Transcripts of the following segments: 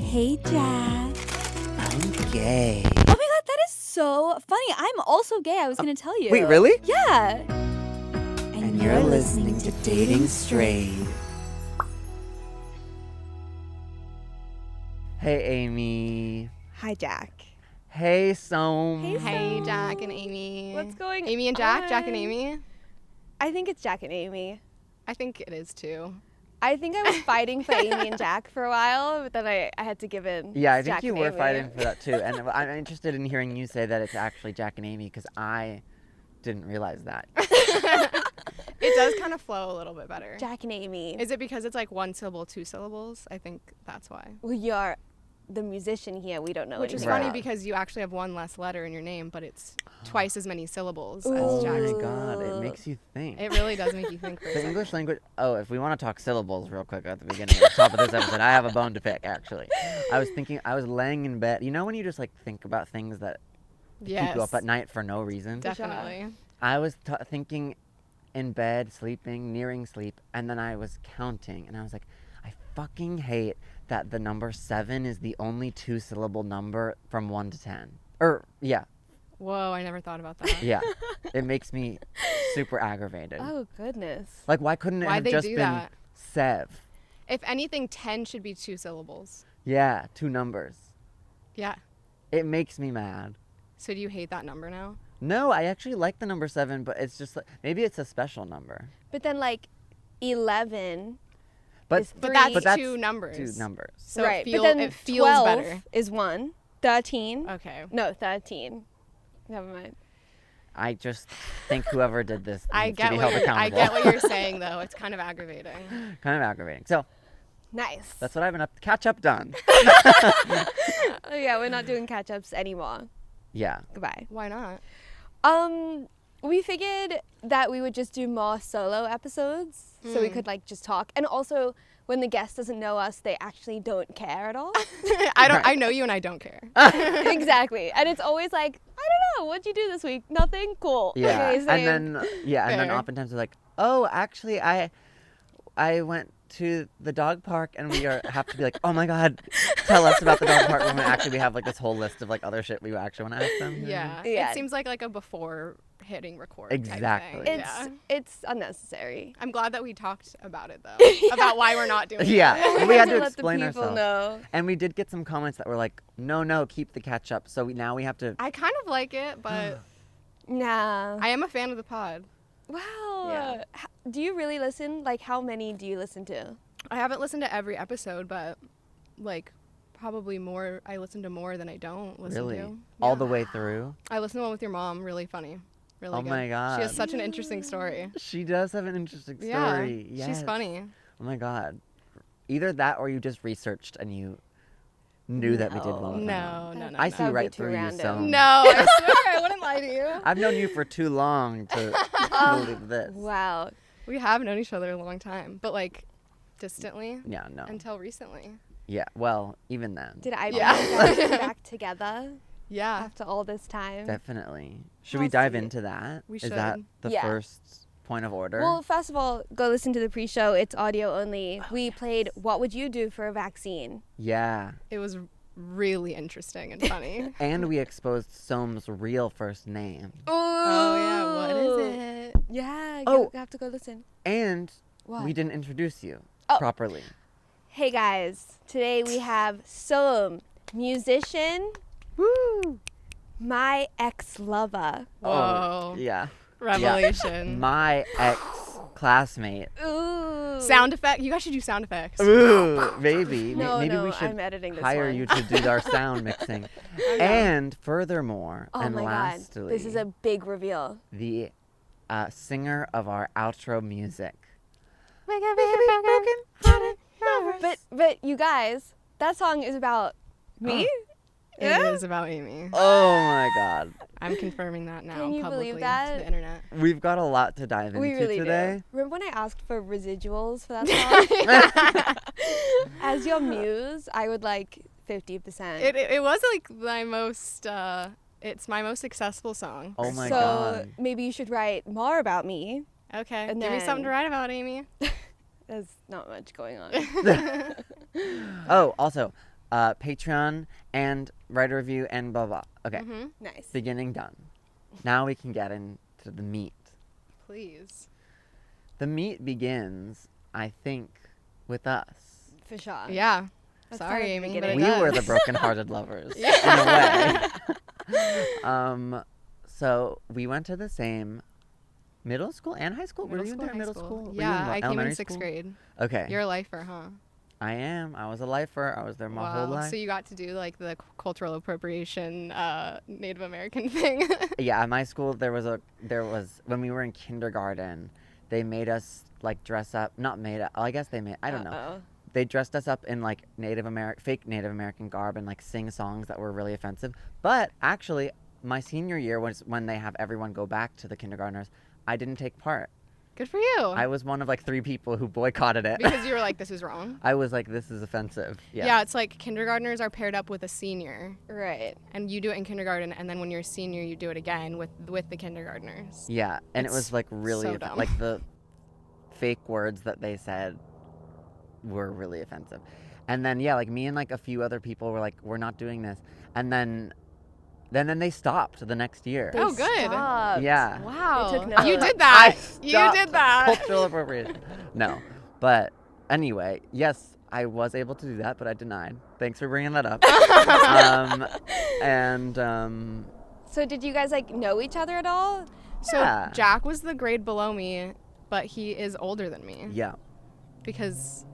Hey, Jack. I'm gay. Oh my god, that is so funny. I'm also gay. I was going to tell you. Wait, really? Yeah. And you're listening to Dating Straight. Hey, Amy. Hi, Jack. Hey, Som. Hey, Jack and Amy. What's going Amy and Jack? on? Jack and Amy? I think it's Jack and Amy. I think it is too. I think I was fighting for Amy and Jack for a while, but then I had to give in. Yeah, I It's think Jack you and were Amy. fighting for that too. And I'm interested in hearing you say that it's actually Jack and Amy because I didn't realize that. It does kind of flow a little bit better. Jack and Amy. Is it because it's like one syllable, two syllables? I think that's why. Well, you're the musician here. We don't know Which is anything funny about. because you actually have one less letter in your name, but it's twice as many syllables Oh as Jack's. my god, it makes you think. It really does make you think for a The second. English language. Oh, if we want to talk syllables real quick at the beginning, at the top of this episode, I have a bone to pick. Actually, I was laying in bed. You know when you just like think about things that keep you up Yes, at night for no reason. definitely. I was thinking in bed, sleeping, nearing sleep, and then I was counting, and I was like, I fucking hate that the number 7 is the only 2-syllable number from 1 to 10. Yeah, Whoa, I never thought about that. yeah. It makes me super aggravated. Oh, goodness. Like, why couldn't it Why'd have they just do been that? Sev? If anything, 10 should be two syllables. Yeah, 2 numbers. Yeah. It makes me mad. So do you hate that number now? No, I actually like the number 7, but it's just like, maybe it's a special number. But then, like, 11 But is 3. But that's, But that's two numbers. 2 numbers. So right. it, but then it feels 12 better. is 1. 13. Okay. No, 13. Never mind. I just think whoever did this I needs to get be what held you're, I accountable. get what you're saying though. It's kind of aggravating. Kind of aggravating. So Nice. that's what I've been catch up done. Oh, yeah, we're not doing catch-ups anymore. Yeah. Goodbye. Why not? We figured that we would just do more solo episodes so we could like just talk. And also when the guest doesn't know us, they actually don't care at all. I know you and I don't care. Exactly. And it's always like, I don't know, what'd you do this week? Nothing? Cool. Yeah. Okay, same. and then Fair. oftentimes they're like, "Oh, actually I went to the dog park," and we have to be like, "Oh my god, tell us about the dog park." When we have like this whole list of like other shit we actually want to ask them. Yeah. Yeah. It seems like a before hitting record. Exactly. Type thing. Yeah. It's unnecessary. I'm glad that we talked about it though. About why we're not doing it. Yeah. We had to let explain the people ourselves. know. And we did get some comments that were like, "No, keep the catch up." So now we have to. I kind of like it, but Nah. I am a fan of the pod. Wow. Yeah. Do you really listen? Like, how many do you listen to? I haven't listened to every episode, but like probably more. I listen to more than I don't listen Really? to. All Yeah. the way through. I listened to the one with your mom. Really funny. Really Oh good. my god. She has such an interesting story. She does have an interesting story. Yeah. Yes. She's funny. Oh my god. Either that or you just researched and you knew that we did well. with No, that. no, no. I no. see would be right too through you, random. so. No, I swear I wouldn't lie to you. I've known you for too long to believe this. Wow. We have known each other a long time, but like distantly Yeah, no. until recently. Yeah, well, even then. Did I Yeah. bring you guys back together Yeah. after all this time? Definitely. Should How we dive sweet. into that? We Is that should. the Yeah. first point of order? Well, first of all, go listen to the pre-show. It's audio only. We played What Would You Do for a Vaccine? yeah. It was really interesting and funny. And we exposed Som's real first name. Oh yeah, what is it? Yeah, Oh. you have to go listen. And What? we didn't introduce you Oh. properly. Hey guys, today we have Som, musician, Woo! my ex-lover. Whoa. Oh, yeah. Revelation. My ex-classmate. Ooh. Sound effect. You guys should do sound effects. Ooh, maybe. No, Maybe no, we should I'm editing this hire one. you to do our sound mixing. And furthermore, Oh and my lastly, god, this is a big reveal. the singer of our outro music. But you guys, that song is about me. It is about Amy. Oh my god. I'm confirming that now Can you publicly believe that? to the internet. We've got a lot to dive into We really today. do. Remember when I asked for residuals for that song? As your muse, I would like 50%. It was like my most. It's my most successful song. Oh my so god. maybe you should write more about me. Okay, And give me something to then- write about, Amy. There's not much going on. Oh, also, Patreon and write a review and blah blah. Okay, Nice. beginning done. Now we can get into the meat. Please. The meat begins, I think, with us. For sure. Yeah. Let's Sorry, start at the Amy, but beginning. it We were does. the brokenhearted lovers in a way. So we went to the same middle school and high school. Were you in there middle school? Were you Yeah, in I came in elementary 6th school? grade. Okay. You're a lifer, huh? I am. I was a lifer. I was there my whole life. So you got to do like the cultural appropriation Native American thing. Yeah, at my school there was when we were in kindergarten, they made us like dress up. Not made up. I guess they made. I don't know. They dressed us up in like fake Native American garb and like sing songs that were really offensive. But actually, my senior year was when they have everyone go back to the kindergartners. I didn't take part. Good for you. I was one of like 3 people who boycotted it. Because you were like, this is wrong. I was like, this is offensive. Yeah. Yeah, it's like kindergartners are paired up with a senior. Right. And you do it in kindergarten, and then when you're a senior, you do it again with the kindergartners. Yeah, and it It's was like really so dumb. like the fake words that they said were really offensive. And then yeah, like me and like a few other people were like, we're not doing this. And then they stopped the next year. Oh, good. Stopped. Yeah. Wow. They took notes. You did that. You stopped did that. Cultural appropriation. No. But anyway, yes, I was able to do that, but I denied. Thanks for bringing that up. So did you guys like know each other at all? So Yeah. Jack was the grade below me, but he is older than me. Yeah. Because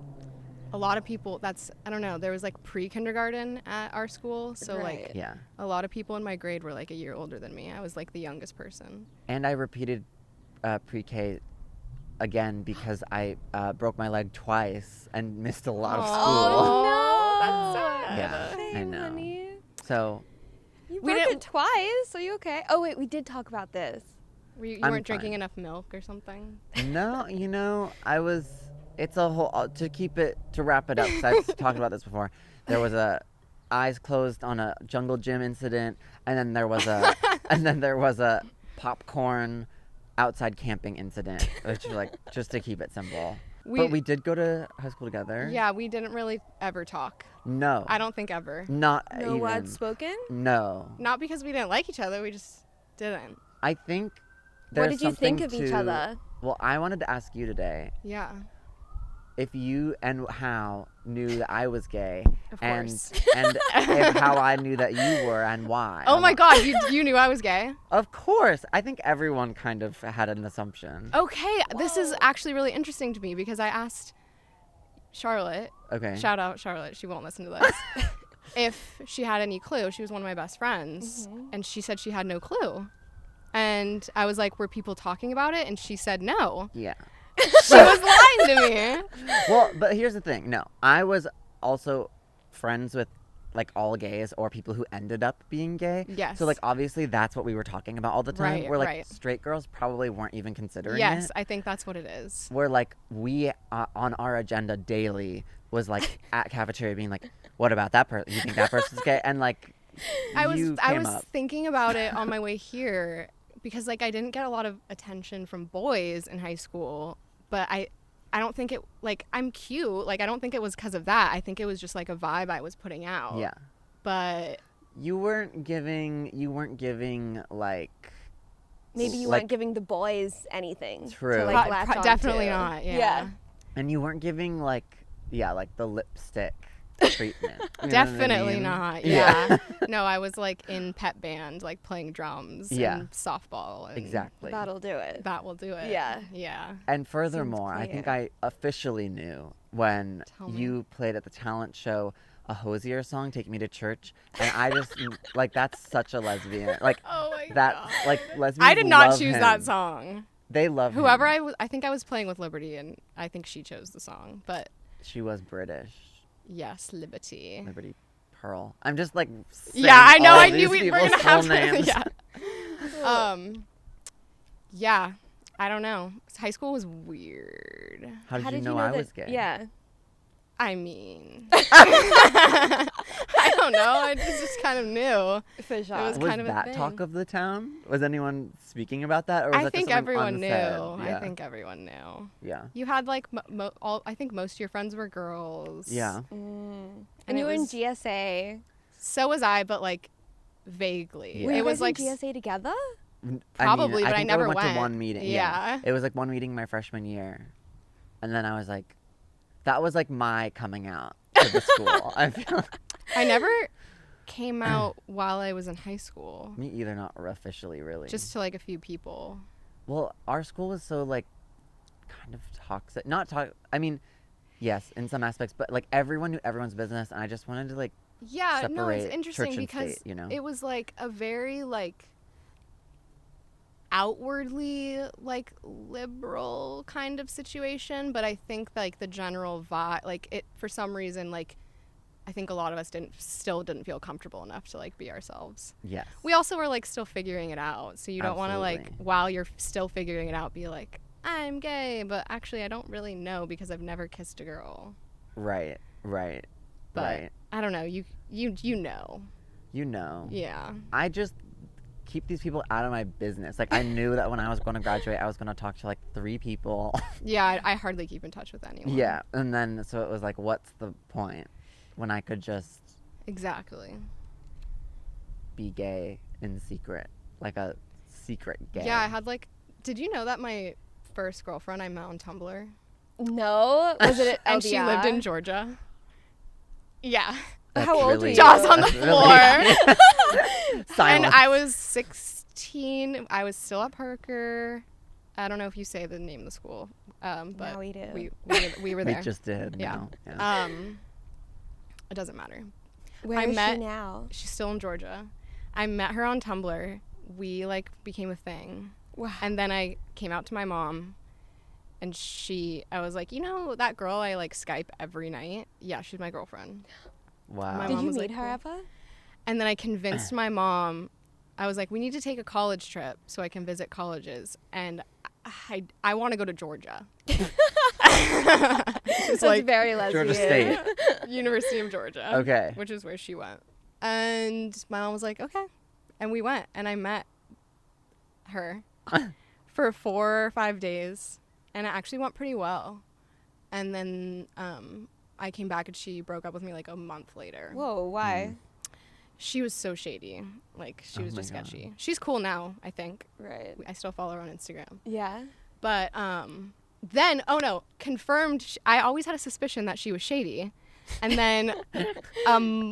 a lot of people, I don't know, there was like pre-kindergarten at our school. So Right. like Yeah. a lot of people in my grade were like a year older than me. I was like the youngest person. And I repeated pre-K again because I broke my leg twice and missed a lot of school. no. That's sad. Yeah, I Same, know. honey. So You We broke didn't- it twice. Are you okay? Oh wait, we did talk about this. You I'm weren't drinking fine. enough milk or something? no, I was. It's a whole to wrap it up. Cause I've talked about this before. There was a eyes closed on a jungle gym incident, and then there was a popcorn outside camping incident, which is like just to keep it simple. But we did go to high school together. Yeah, we didn't really ever talk. No. I don't think ever. Not No even. words spoken. No. Not because we didn't like each other, we just didn't. I think. What There's did you think something of each to- other? Well, I wanted to ask you today Yeah. if you and how knew that I was gay, Of and course. and if how I knew that you were and why. Oh my God, you knew I was gay? Of course, I think everyone kind of had an assumption. Okay, this is actually really interesting to me because I asked Charlotte, Okay. shout out Charlotte, she won't listen to this, if she had any clue. She was one of my best friends, and she said she had no clue. And I was like, were people talking about it? And she said no. Yeah. She was lying to me. Well, but here's the thing. No, I was also friends with like all gays or people who ended up being gay. Yes. So like obviously that's what we were talking about all the time. Right, Where like right. straight girls probably weren't even considering Yes, it. I think that's what it is. Where like we on our agenda daily was like at cafeteria being like, what about that person? You think that person's gay? And like I was you I came was up. thinking about it on my way here because like I didn't get a lot of attention from boys in high school, but I don't think it like I'm cute. Like I don't think it was because of that. I think it was just like a vibe I was putting out. Yeah. But You weren't giving like Maybe you like- weren't giving the boys anything. True. To, like, latch definitely onto. not. Yeah. Yeah. and you weren't giving like the lipstick treatment. You know what I Definitely mean? not. Yeah. No, I was like in pep band, like playing drums Yeah. and softball. And Exactly. That'll do it. That will do it. Yeah. Yeah. And furthermore, I think clear. I officially knew when Tell me. you played at the talent show a Hosier song, "Take Me to Church," and I just like that's such a lesbian like Oh my that God. like lesbians. I did not love choose him. that song. They love Whoever him. I think I was playing with Liberty, and I think she chose the song. But She was British. yes, Liberty. Liberty Pearl. I'm just like. saying Yeah, I know. all I these knew we were people's gonna have full to. names. Yeah. Yeah. I don't know. High school was weird. How did How you did know you know I that, was gay? Yeah. I mean, I don't know. It was just kind of new. For sure. It was Was kind of a that thing. talk of the town? Was anyone speaking about that, or was I that think just something everyone knew. unsaid? Yeah. I think everyone knew. Yeah. You had like I think most of your friends were girls. Yeah. And And you it were in was- GSA. So was I, but like vaguely. Yeah. Were It you was guys like in GSA together? Probably, but I think never went to went. one meeting. Yeah. It was like one meeting my freshman year, and then I was like, that was like my coming out to the school. I feel I never came out while I was in high school. me either, not officially, really. Just to like a few people. well, our school was so like kind of toxic. Not toxic. I mean, yes, in some aspects, but like everyone knew everyone's business, and I just wanted to like Yeah, no, it's separate interesting church and because state, you know? it was like a very like outwardly like liberal kind of situation, but I think like the general vibe, like it for some reason, like I think a lot of us still didn't feel comfortable enough to like be ourselves. Yes. We also were like still figuring it out, so you don't want to like Absolutely. while you're still figuring it out be like I'm gay, but actually I don't really know because I've never kissed a girl. Right. Right. But right. I don't know. You know. You know. Yeah. I just keep these people out of my business. Like I knew that when I was going to graduate, I was going to talk to like 3 people. Yeah, I hardly keep in touch with anyone. Yeah, and then so it was like, what's the point when I could just Exactly. be gay in secret, like a secret gay? Yeah, I had like. Did you know that my first girlfriend I met on Tumblr, No. Was it and she lived in LDR? Georgia? Yeah, That's How old really- were you? Jaws on the that's really- and Silence. I was 16. I was still at Parker. I don't know if you say the name of the school, but Now we do. we were We there. just did. Yeah. now, yeah. It doesn't matter. Where I is met- she now? She's still in Georgia. I met her on Tumblr. We like became a thing. Wow. And then I came out to my mom, and I was like, you know that girl I like Skype every night? Yeah, she's my girlfriend. Wow. my Did mom you was meet like, her cool. ever? And then I convinced my mom. I was like, we need to take a college trip so I can visit colleges, and I want to go to Georgia. It's like very lesbian. Georgia State. University of Georgia. Okay. Which is where she went. And my mom was like, okay. And we went, and I met her for 4 or 5 days, and it actually went pretty well. And then I came back, and she broke up with me like a month later. Whoa, why? She was so shady. Like, she was Oh my just God. sketchy. She's cool now, I think. Right. I still follow her on Instagram. Yeah. But then, oh no, confirmed. I always had a suspicion that she was shady. And then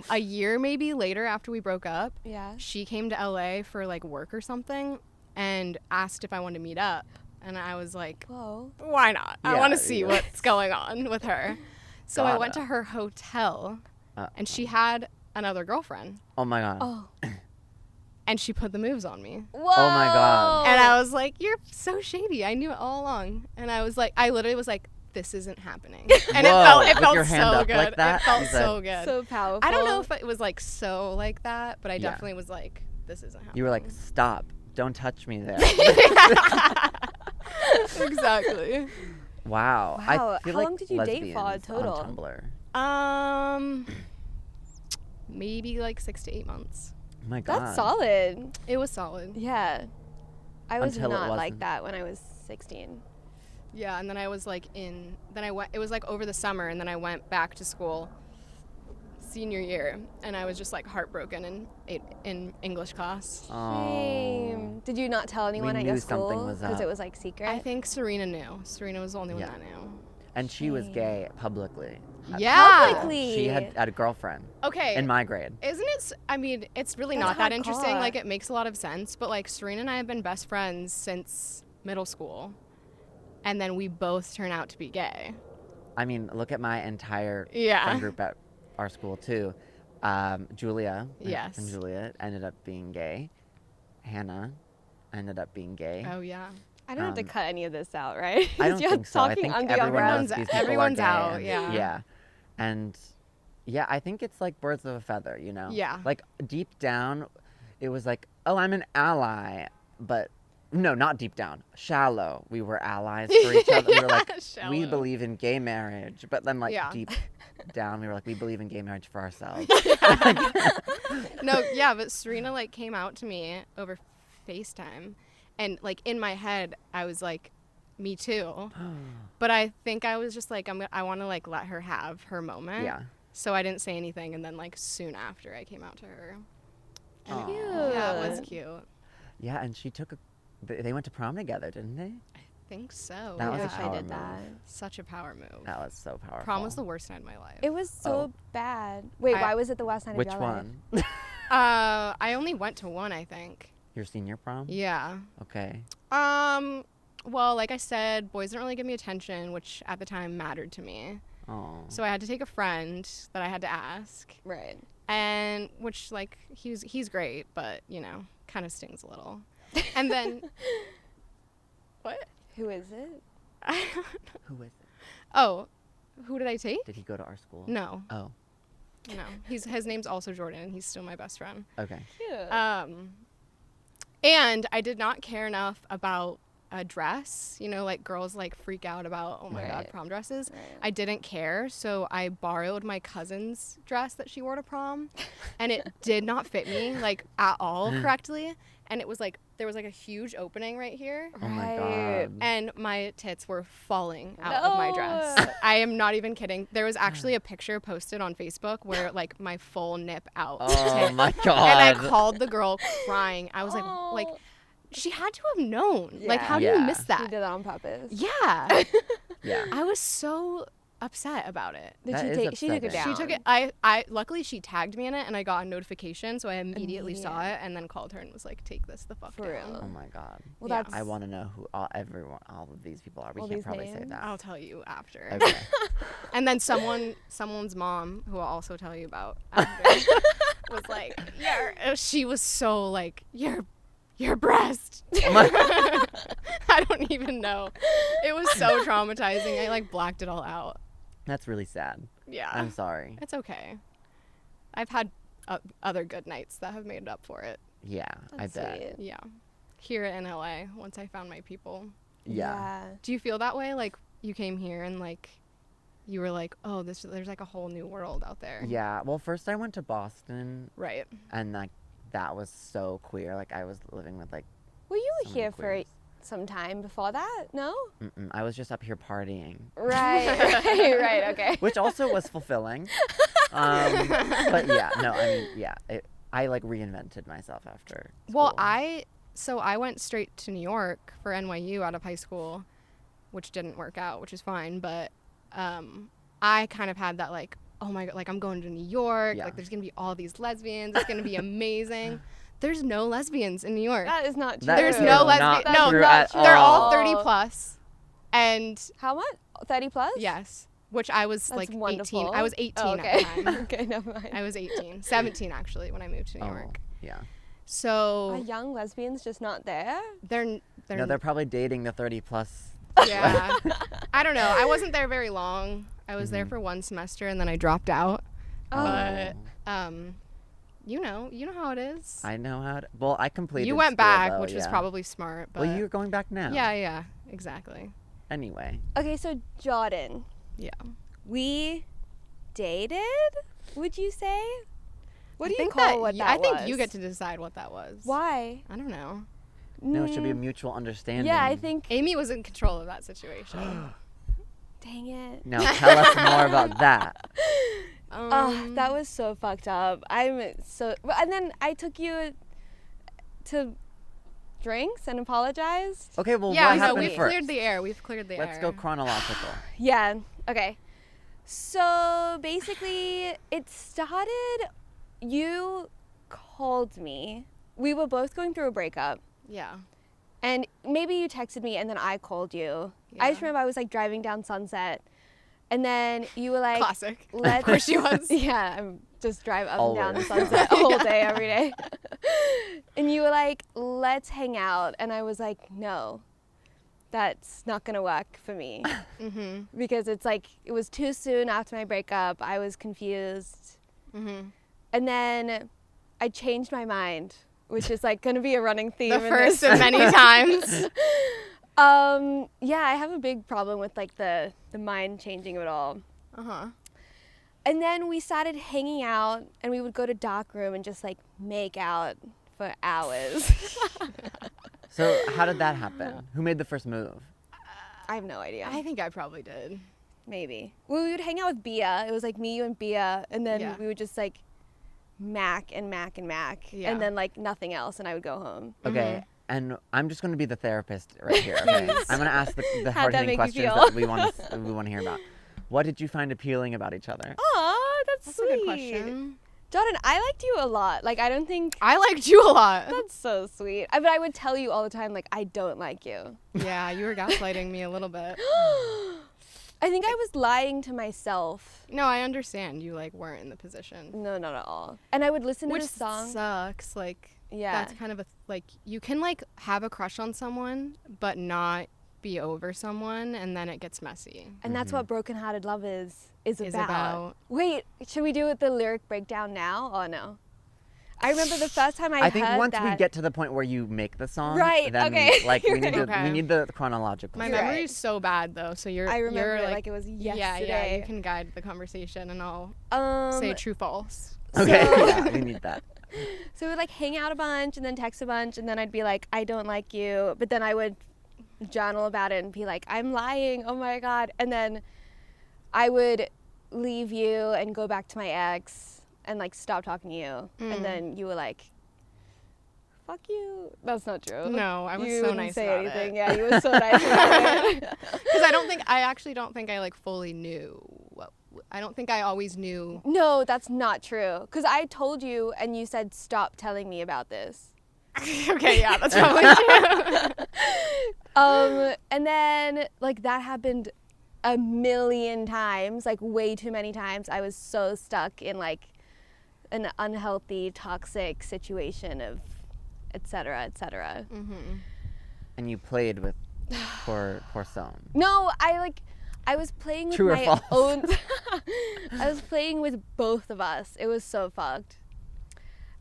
a year maybe later after we broke up, Yeah. she came to LA for like work or something and asked if I wanted to meet up. And I was like, Whoa. why not? I Yeah, want to see yeah. what's going on with her. So I went Gotta. to her hotel, Uh, and she had another girlfriend. oh my god. Oh. And she put the moves on me. Whoa. Oh my God. And I was like, you're so shady. I knew it all along. And I was like, I literally was like, this isn't happening. And Whoa, it with felt your hand so up good. like that? It felt You said- so good. So powerful. I don't know if it was like so like that, but I Yeah. definitely was like, this isn't happening. You were like, stop! Don't touch me there. Exactly. Wow. Wow, I feel how like long did you date for lesbians total? on Tumblr. Maybe like 6 to 8 months. Oh my god. That's solid. It was solid. Yeah. I was Until it not like wasn't. that when I was 16. Yeah, and then I was like then I went, it was like over the summer, and then I went back to school senior year, and I was just like heartbroken in English class. Oh. Shame. Did you not tell anyone at knew your something school? was Because up. it was like secret? I think Serena knew. Serena was the only one Yeah. that knew. And she was Shame. gay publicly. Yeah. Publicly. She had a girlfriend Okay. in my grade. Isn't it? I mean, it's really That's not that interesting. hardcore. Like, it makes a lot of sense. But like, Serena and I have been best friends since middle school, and then we both turn out to be gay. I mean, look at my entire Yeah. friend group at our school too. Julia, my Yes. friend Julia ended up being gay. Hannah ended up being gay. Oh yeah. I don't have to Um, cut any of this out, right? I don't You're think so. I talking think under your everyone knows breath. these people Everyone's are gay out, and- yeah. Yeah. And yeah, I think it's like birds of a feather, you know? Yeah. Like deep down, it was like, oh, I'm an ally. But no, not deep down. Shallow. We were allies for each other. We were like, we Shallow. believe in gay marriage. But then like Yeah. deep down. We were like, we believe in gay marriage for ourselves. No, yeah, but Serena like came out to me over FaceTime, and like in my head I was like, me too. But I think I was just like, I want to like let her have her moment. Yeah. So I didn't say anything, and then like soon after I came out to her. And Aw. yeah, it was cute. Yeah, and she took they went to prom together, didn't they? I think so. That was a wish I power did move. that. Such a power move. That was so powerful. Prom was the worst night of my life. It was so Oh. bad. Wait, I- why was it the worst night Which of your life? one? I only went to one, I think. Your senior prom? Yeah. Okay. Well, like I said, boys didn't really give me attention, which at the time mattered to me. Oh. So I had to take a friend that I had to ask, Right. and which like he's great, but you know, kind of stings a little. And then what? Who is it? Who is it? Oh, who did I take? Did he go to our school? No, Oh. no. His name's also Jordan. He's still my best friend. Okay. Cute. And I did not care enough about a dress. You know, like girls like freak out about, oh my God, Right. prom dresses. Right. I didn't care, so I borrowed my cousin's dress that she wore to prom, and it did not fit me like at all correctly. And it was like there was like a huge opening right here, Oh my Right. God. and my tits were falling out of my dress. I am not even kidding. There was actually a picture posted on Facebook where like my full nip out. Oh tit. my And God. I called the girl crying. I was like, Oh. she had to have known. Like, Yeah. how do you Yeah. miss She that? did that on purpose. Yeah. Yeah. I was so upset about it. Did That she is take? She took it upsetting. down. She took it. I luckily she tagged me in it, and I got a notification, so I immediately saw Immediate. it, and then called her and was like, "Take this the fuck For down." real. Oh my God. Well, Yeah. that's. I want to know who all of these people are. We All can't these probably say names? that. I'll tell you after. Okay. And then someone's mom, who I'll also tell you about, after, was like, she was so like, your breast. I don't even know. It was so traumatizing. I like blacked it all out. That's really sad. Yeah. I'm sorry. It's okay. I've had other good nights that have made up for it. Yeah, That's I bet. sweet. Yeah. Here in LA, once I found my people. Yeah. Do you feel that way? Like you came here and like you were like, oh, there's like a whole new world out there. Yeah. Well, first I went to Boston, Right. and like that was so queer. Like I was living with like. Were you so many here for queers. some time before that? No. I was just up here partying, Right. right. Okay. which also was fulfilling. But yeah, no, I mean, yeah, I like reinvented myself after. Well, school. I went straight to New York for NYU out of high school, which didn't work out, which is fine. But I kind of had that like, oh my God, like I'm going to New York. Yeah. Like there's gonna be all these lesbians. It's gonna be amazing. There's no lesbians in New York. That is not true. That There's is no not lesbian. No, true not at true. they're all all. 30 plus, and How much? 30 plus? yes, which I was That's like wonderful. 18. I was 18 Oh, at okay. the time. okay, never mind. I was 18, 17 actually when I moved to New Oh, York. yeah. Are So young lesbians just not there? they're No, they're probably dating the 30 plus. yeah. I don't know. I wasn't there very long. I was Mm-hmm. there for one semester and then I dropped out. Oh. But you know how it is. I know how to. Well, I completed. You went school, back, though, which was yeah. probably smart. But Well, you're going back now. yeah, exactly. Anyway. Okay, so Jordan, Yeah. we dated, would you say? What do you think call what that I think was? you get to decide what that was. Why? I don't know. No, it should be a mutual understanding. Yeah, I think. Amy was in control of that situation. Dang it. Now tell us more about that. That was so fucked up. I'm so. And then I took you to drinks and apologized. Okay, well, yeah, what no, happened we've first? cleared the air. We've cleared the air. Let's go chronological. Yeah. Okay. So basically, it started. You called me. We were both going through a breakup. Yeah. And maybe you texted me and then I called you. I just Yeah. remember I was like driving down Sunset. And then you were like, Classic. let's. Of course she was. Yeah, I'm just drive up and down Always. Sunset all day, every day. And you were like, let's hang out. And I was like, no, that's not going to work for me. Mm-hmm. Because it's like, it was too soon after my breakup. I was confused. Mm-hmm. And then I changed my mind, which is like going to be a running theme. The in first this. of many times. Yeah, I have a big problem with like the mind changing of it all. Uh-huh. And then we started hanging out, and we would go to dark room and just like make out for hours. So how did that happen? Who made the first move? I have no idea. I think I probably did. Maybe. Well, we would hang out with Bia. It was like me, you, and Bia, and then Yeah. we would just like mac and mac and mac, Yeah. and then like nothing else, and I would go home. Okay, and I'm just going to be the therapist right here. Okay, I'm going to ask the How'd that hard-hitting make you questions feel? that we want to hear about. What did you find appealing about each other? Aw, that's That's sweet. a good question. Jordan, I liked you a lot. Like, I don't think I liked you a lot. that's so sweet. But I would tell you all the time, like, I don't like you. Yeah, you were gaslighting me a little bit. I think I was lying to myself. No, I understand. You like weren't in the position. No, not at all. And I would listen to Which the song. sucks. Like, Yeah. that's kind of a like you can like have a crush on someone but not be over someone, and then it gets messy. And that's what Brokenhearted Love is about. Wait, should we do it the lyric breakdown now? Oh no. I remember the first time I think heard once that. we get to the point where you make the song, Right, then okay. like we need Okay. we need the chronological. My You're memory right. is so bad though, so I remember you're it like it was yeah, yesterday. you can guide the conversation, and I'll Um, say true false. Okay, So- yeah, we need that. So we would like hang out a bunch and then text a bunch, and then I'd be like, I don't like you. But then I would journal about it and be like, I'm lying. Oh my God. And then I would leave you and go back to my ex and like stop talking to you. And then you were like, fuck you. That's not true. No, I was you so wouldn't nice say about anything. it. Yeah, you were so nice about it. Because I actually don't think I like fully knew. I don't think I always knew. No, that's not true. Because I told you and you said, stop telling me about this. Okay, yeah, that's probably true. And then like that happened a million times, like way too many times. I was so stuck in like an unhealthy, toxic situation of et cetera, et cetera. And you played with poor Soam. No, I was playing with True or my false? own. I was playing with both of us. It was so fucked.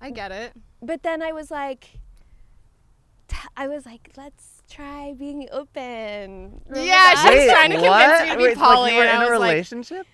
I get it. But then I was like, let's try being open. Remember Yeah, that? she was trying to convince me to be Wait, poly, like you were and in I a was like, relationship?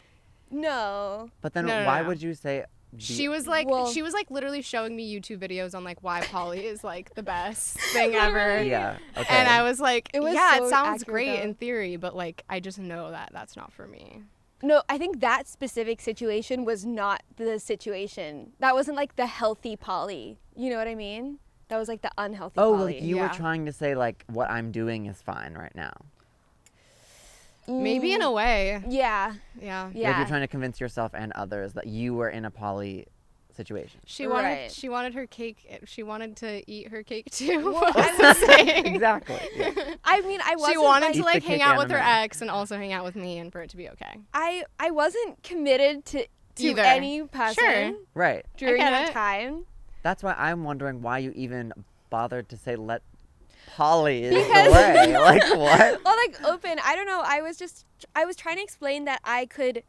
No. But then No, no, why no. would you say? she was like Well- literally showing me YouTube videos on like why poly is like the best thing ever. Yeah. Okay. And I was like, It was yeah, so it sounds accurate, great though. in theory, but like I just know that that's not for me. No, I think that specific situation was not the situation. That wasn't like the healthy poly. You know what I mean? That was like the unhealthy Oh, poly. like you were Yeah. trying to say like what I'm doing is fine right now. Maybe in a way. Yeah. Yeah. Like Yeah. you're trying to convince yourself and others that you were in a poly situation. She Right. wanted her cake. She wanted to eat her cake too. Well, What was I saying? Exactly. Yeah. I mean, I wasn't She wanted like, to Eat the like hang cake out with her anime. ex and also hang out with me, and for it to be okay. I wasn't committed to Either. any person Sure. Right. during get that it. time. That's why I'm wondering why you even bothered to say let poly is Because- the way. Like what? Or like open. I don't know. I was trying to explain that I could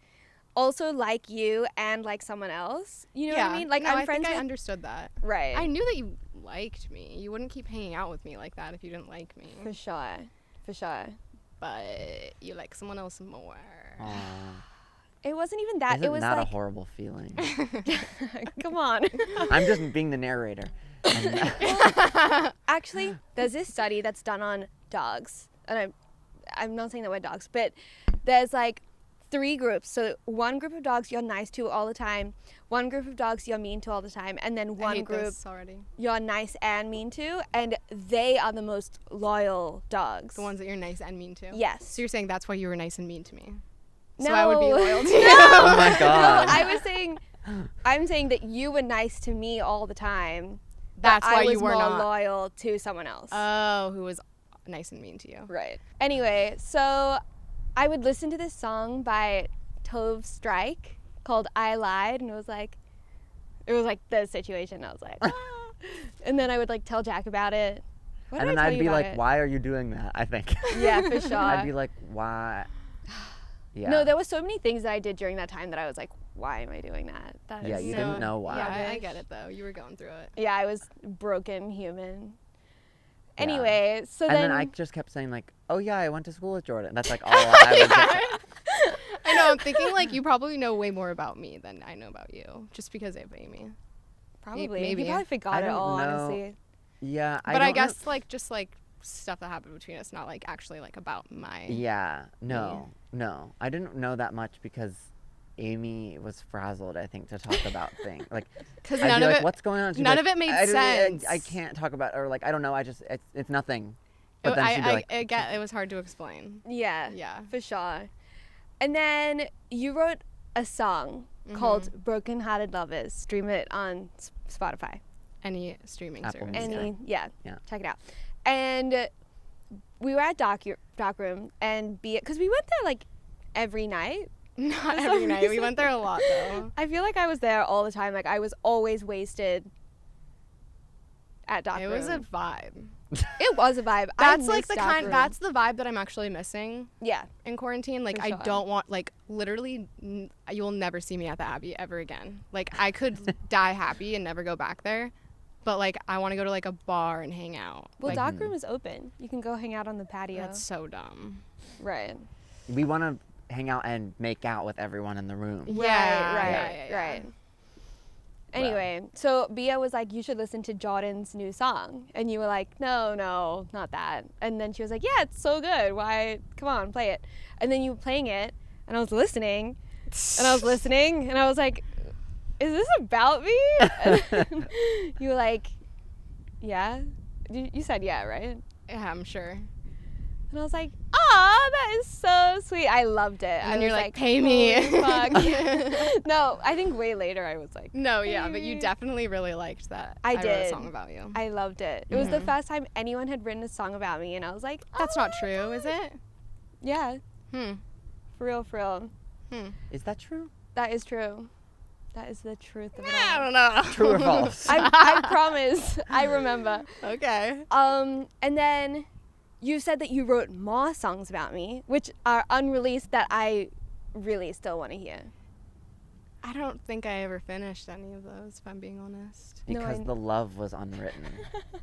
also like you and like someone else. You know what I mean? Like no, I'm I friends think I with understood that. right. I knew that you liked me. You wouldn't keep hanging out with me like that if you didn't like me. For sure. For sure. But you like someone else more. Aw. It wasn't even that. Isn't It was that like a horrible feeling? come on. I'm just being the narrator. And Actually, there's this study that's done on dogs, and I'm not saying that we're dogs, but there's like 3 groups. So one group of dogs you're nice to all the time, one group of dogs you're mean to all the time, and then I one hate group this already. you're nice and mean to, and they are the most loyal dogs. The ones that you're nice and mean to. Yes. So you're saying that's why you were nice and mean to me. No. So I would be loyal to you. oh my No, god. I'm saying that you were nice to me all the time. That's but why I was you were more not. loyal to someone else. Oh, who was nice and mean to you. Right. Anyway, so I would listen to this song by Tove Strike called I Lied, and it was like the situation. I was like, ah. And then I would like tell Jack about it. What And did then I tell I'd you be about like, it? why are you doing that? I think. Yeah, for sure. I'd be like, why? Yeah. No, there were so many things that I did during that time that I was like, why am I doing that? That Yeah, is you so- didn't know why. Yeah, I get it though. You were going through it. Yeah, I was broken human. Yeah. Anyway, so And then then I just kept saying like, oh yeah, I went to school with Jordan. That's like all I would say. I know. I'm thinking like you probably know way more about me than I know about you, just because of Amy. Probably. Maybe. He probably forgot it don't all, know. honestly. Yeah, But I guess like just like stuff that happened between us, not like actually like about my. Yeah, no. I didn't know that much because Amy was frazzled, I think, to talk about things. Like, Because I'd none be of like, it. what's going on? She'd be None like, of it made I don't- sense. I can't talk about, or like, I don't know. It's nothing. But then she'd be like, I get it was hard to explain. Yeah. Yeah. For sure. And then you wrote a song called Brokenhearted Love. Stream it on Spotify. Any streaming Apple service. Music. Yeah. Yeah. Check it out. And we were at Doc Room and because we went there like every night. Not For every some night. We reason. went there a lot though. I feel like I was there all the time. Like I was always wasted at Doc It Room. was a vibe. It was a vibe. That's I like miss the Doc kind. Room. That's the vibe that I'm actually missing yeah. in quarantine. Like For I sure. don't want like literally. You will never see me at the Abbey ever again. Like I could die happy and never go back there, but like I want to go to like a bar and hang out. Well, Like, Doc Room is open. You can go hang out on the patio. that's so dumb. right. we want to hang out and make out with everyone in the room. Yeah, right. yeah. Right. Anyway, so Bia was like, you should listen to Jordan's new song. And you were like, no, not that. And then she was like, yeah, it's so good. Why? Come on, play it. And then you were playing it, and I was listening, and I was like, is this about me? And then you were like, yeah. You said yeah, right? Yeah, I'm sure. And I was like, aw, that is so sweet. I loved it. And I you're was like, pay me. "Holy fuck." No, I think way later I was like, No, yeah, but you Maybe. definitely really liked that. I wrote a did. song about you. I loved it. It was the first time anyone had written a song about me, and I was like, That's "Oh not my true, is God." it? Yeah, Hmm. for real, for real. Is that true? That is true. That is the truth of it I all. don't know. True or false? I promise. I remember. Okay. And then you said that you wrote more songs about me, which are unreleased that I really still want to hear. I don't think I ever finished any of those, if I'm being honest. No, Because the love was unwritten.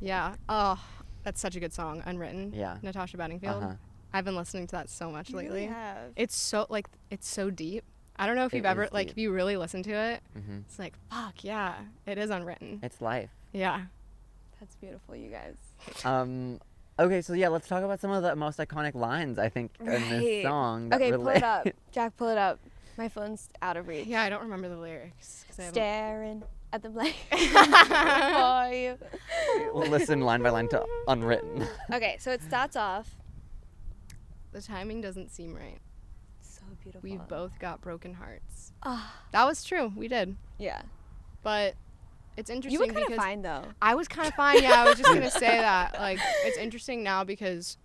Yeah. Oh, that's such a good song, Unwritten. Yeah. Natasha Bedingfield. Uh-huh. I've been listening to that so much You really lately. have. It's so like it's so deep. I don't know if It you've ever is like deep. if you really listen to it. Hmm. It's like fuck yeah, it is unwritten. It's life. Yeah. That's beautiful, you guys. Okay, so yeah, let's talk about some of the most iconic lines I think in this Right. song. That Okay, pull relate- it up. Jack, pull it up. My phone's out of reach. Yeah, I don't remember the lyrics. 'Cause I haven't- Staring at the blank for you. We'll listen line by line to Unwritten. Okay, so it starts off. The timing doesn't seem right. So beautiful. We've both got broken hearts. Ah, That was true. We did. yeah. But it's interesting You were kind of because fine though. I was kind of fine. Yeah, I was just gonna say that. Like, it's interesting now because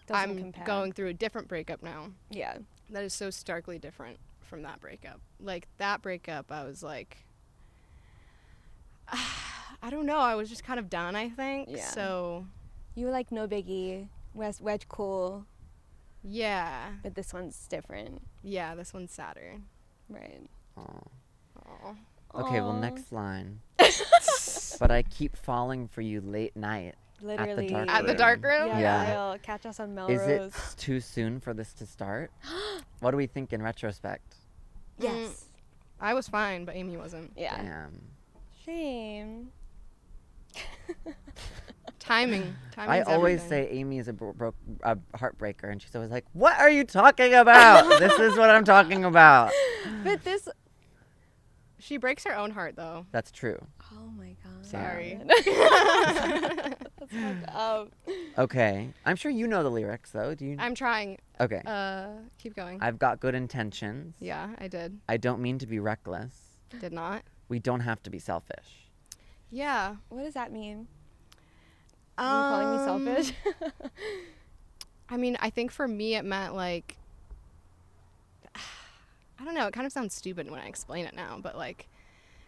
Doesn't I'm compare. going through a different breakup now. Yeah. That is so starkly different from that breakup. Like that breakup, I was like, I don't know. I was just kind of done. I think. Yeah. So You were like no biggie, wedge cool, yeah, but this one's different, yeah. This one's sadder. right? Aw. Aw. Okay, well, Aw. next line. But I keep falling for you late night. Literally. dark At the room. dark room. Yeah. Yeah. Real. Catch us on Melrose. Is it too soon for this to start? What do we think in retrospect? Yes. I was fine, but Amy wasn't. Yeah. Damn. Shame. Timing. I Timing's always everything. say Amy is a heartbreaker, and she's always like, "What are you talking about? This is what I'm talking about." But this. She breaks her own heart though. That's true. Oh my god. Sorry. That's fucked up. Okay, I'm sure you know the lyrics though. Do you? I'm trying. Okay. Keep going. I've got good intentions. Yeah, I did. I don't mean to be reckless. Did not. We don't have to be selfish. Yeah. What does that mean? Are you calling me selfish? I mean, I think for me it meant like I don't know, it kind of sounds stupid when I explain it now, but like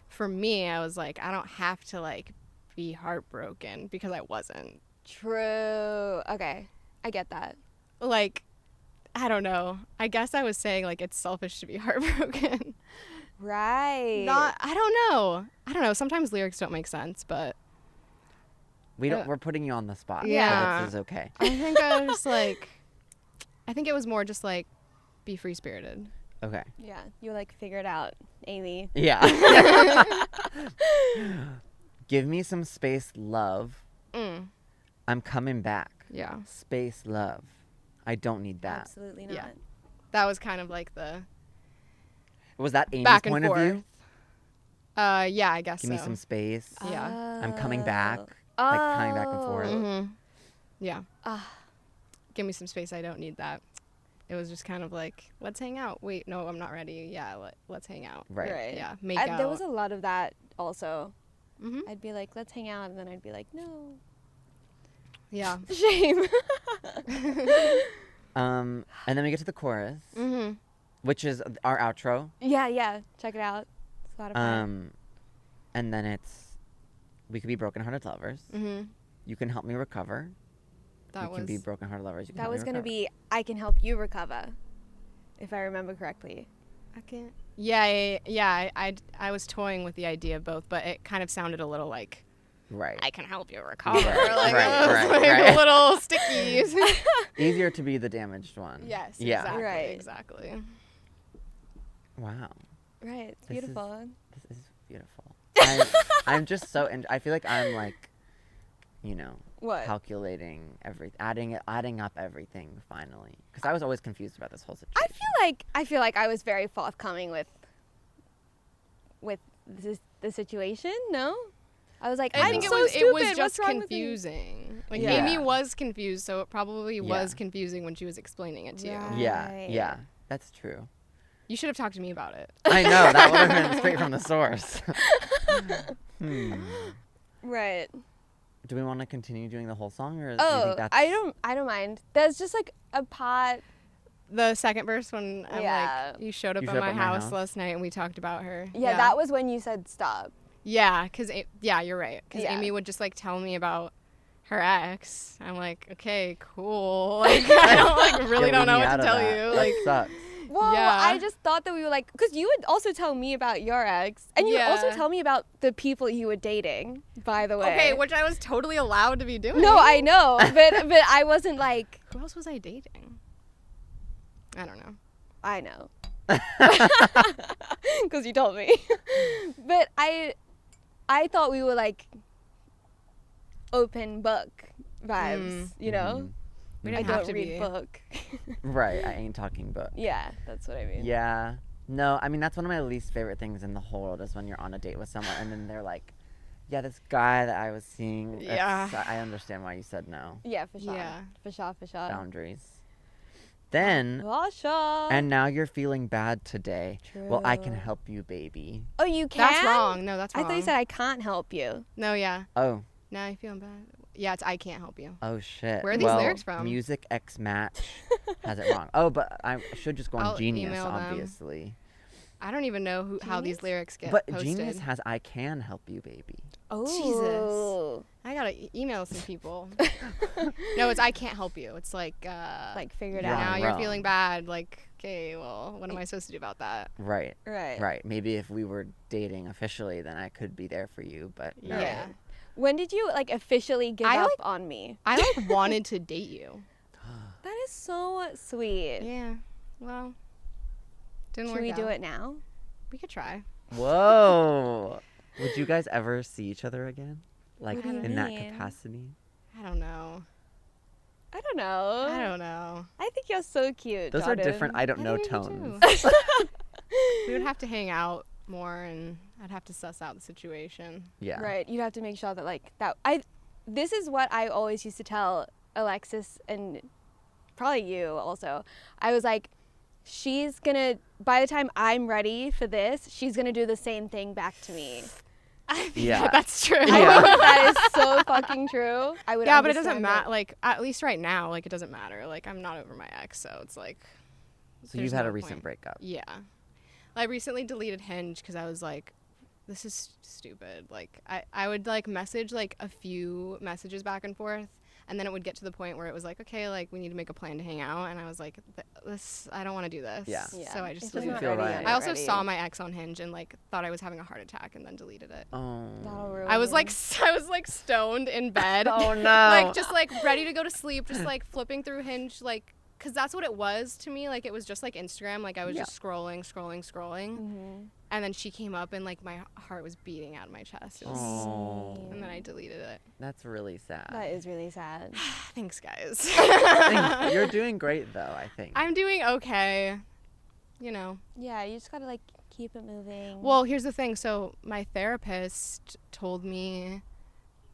for me I was like I don't have to like be heartbroken because I wasn't. True. Okay. I get that. Like I don't know. I guess I was saying like it's selfish to be heartbroken. Right. I don't know. Sometimes lyrics don't make sense, but We don't. We're putting you on the spot. so Yeah. this is okay. I think I was like I think it was more just like be free spirited. Okay. Yeah, you like figure it out, Amy. Yeah. Give me some space, love. Mm. I'm coming back. Yeah. Space, love. I don't need that. Absolutely not. Yeah. That was kind of like the Was that Amy's back and point forth. of view? Yeah, I guess Give me so. some space. Yeah. I'm coming back. Oh. Like coming back and forth. Mm-hmm. Yeah. Ah. Give me some space. I don't need that. It was just kind of like, let's hang out. Wait, no, I'm not ready. Yeah, let's hang out. Right. Yeah, make out. There was a lot of that also. Mm-hmm. I'd be like, let's hang out, and then I'd be like, no. Yeah. Shame. And then we get to the chorus, Mm-hmm. which is our outro. yeah. Check it out. It's a lot of fun. And then it's, we could be brokenhearted lovers. Mm-hmm. You can help me recover. That we can be brokenhearted lovers. You can That help me was gonna recover. be, I can help you recover, if I remember correctly. I can't. Yeah. I was toying with the idea of both, but it kind of sounded a little like, Right. I can help you recover. Right, like, right, it was right, like right. a little sticky. Easier to be the damaged one. Yes. Yeah. Exactly. Right. Exactly. Wow. Right, it's This is- beautiful. This is beautiful. I'm just so, I feel like I'm like, you know, What? calculating everything, adding up everything finally. Because I was always confused about this whole situation. I feel like I was very forthcoming with the situation. No, I was like, I I'm think so it stupid. was What's just wrong with me? confusing. Like Yeah. Amy was confused, so it probably was Yeah. confusing when she was explaining it to Right. you. Yeah, that's true. You should have talked to me about it. I know, that would have been straight from the source. Right. Do we want to continue doing the whole song, or do you Oh, think that's... I don't mind. There's just like a part. The second verse when I'm Yeah. like, you showed up You at showed up my at my house house? last night and we talked about her. Yeah, that was when you said stop. Yeah, because you're right. Because Yeah. Amy would just like tell me about her ex. I'm like, okay, cool. Like I don't like really Yeah, don't know leave me what out to of tell that. you. That Like sucks. Well, Yeah. I just thought that we were like, because you would also tell me about your ex, and you would also Yeah. tell me about the people you were dating. By the way. okay, which I was totally allowed to be doing. No, I know, but I wasn't like, Who else was I dating? I don't know. I know, because you told me. But I thought we were like open book vibes, you know. We I didn't have don't to read be. book. Right, I ain't talking book. Yeah, that's what I mean. Yeah. No, I mean, that's one of my least favorite things in the whole world is when you're on a date with someone and then they're like, yeah, this guy that I was seeing, Yeah. I understand why you said no. Yeah, for sure. Yeah. For sure, for sure. Boundaries. Then, For sure. and now you're feeling bad today. Well, I can True. help you, baby. Oh, you can? That's wrong. No, that's I wrong. thought you said I can't help you. No, yeah. Oh, Now I'm feeling bad. Yeah, it's I can't help you. oh shit. Where are these Well, lyrics from? Music X Match has it wrong. Oh, but I should just go on I'll Genius, email them. obviously. I don't even know how these Genius? lyrics get But posted. Genius has I can help you, baby. Oh. I gotta email some people. No, it's I can't help you. It's like Like, figure it Wrong, out. now you're wrong. feeling bad. Like, okay, well, what am I supposed to do about that? Right. Right. Right. Maybe if we were dating officially, then I could be there for you, but no. Yeah. When did you, like, officially give I, up like- on me? I like wanted to date you. That is so sweet. Yeah. Well, didn't Should work we do out. it now? We could try. Whoa. Would you guys ever see each other again? Like What do you in that mean? capacity? I don't know. I don't know. I don't know. I think you're so cute. Those are Jordan. different I don't know think you tones. do. We would have to hang out more, and I'd have to suss out the situation. Yeah. Right. You have to make sure that, like, this is what I always used to tell Alexis and probably you also. I was like, she's gonna, by the time I'm ready for this, she's gonna do the same thing back to me. Yeah. That's true. I think that is so fucking true. I would Yeah, but it doesn't understand matter. Like, at least right now, like, it doesn't matter. Like, I'm not over my ex, so it's like, So there's you've had no a recent point. breakup. Yeah. I recently deleted Hinge because I was like, this is stupid. Like, I would, like, message, like, a few messages back and forth, and then it would get to the point where it was like, okay, like, we need to make a plan to hang out, and I was like, this, I don't want to do this. Yeah. Yeah. So I It's just just Doesn't deleted feel it. right. I also saw my ex on Hinge and, like, thought I was having a heart attack and then deleted it. Oh. That'll ruin I was you. like, stoned in bed. Oh no. Like, just, like, ready to go to sleep, just, like, flipping through Hinge, like, because that's what it was to me. Like, it was just like Instagram. Like, I was Yeah. just scrolling. And then she came up and like my heart was beating out of my chest. It was, Oh, and then I deleted it. that's really sad. That is really sad. Thanks, guys. You're doing great though, I think. I'm doing okay. You know. Yeah, you just gotta like keep it moving. Well, here's the thing. So my therapist told me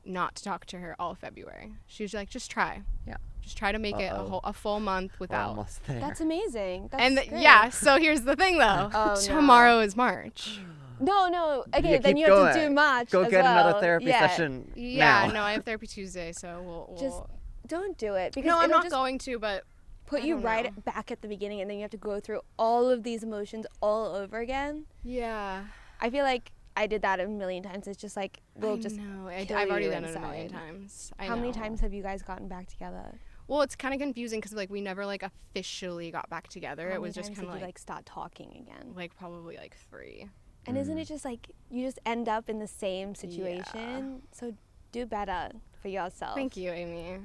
not to talk to her all February. She was like, just try. Yeah. Just try to make it a full month We're without. almost there. that's amazing. That's And great. yeah, so here's the thing though. Oh, no. Tomorrow is March. No. Okay, Yeah, then keep you have to going. do March. Go as get well. another therapy Yeah. session Yeah, now. no, I have therapy Tuesday, so we'll Just don't do it because No, I'm it'll not just going to, but put I you don't right know. back at the beginning, and then you have to go through all of these emotions all over again. yeah. I feel like I did that a million times. It's just like we'll just. know. kill I've already you done it a million inside. times. How many know. times have you guys gotten back together? Well, it's kind of confusing because like we never like officially got back together. How It many was just times kind did of you like start talking again? probably like 3. And isn't it just like you just end up in the same situation? So do better for yourself. Thank you, Amy.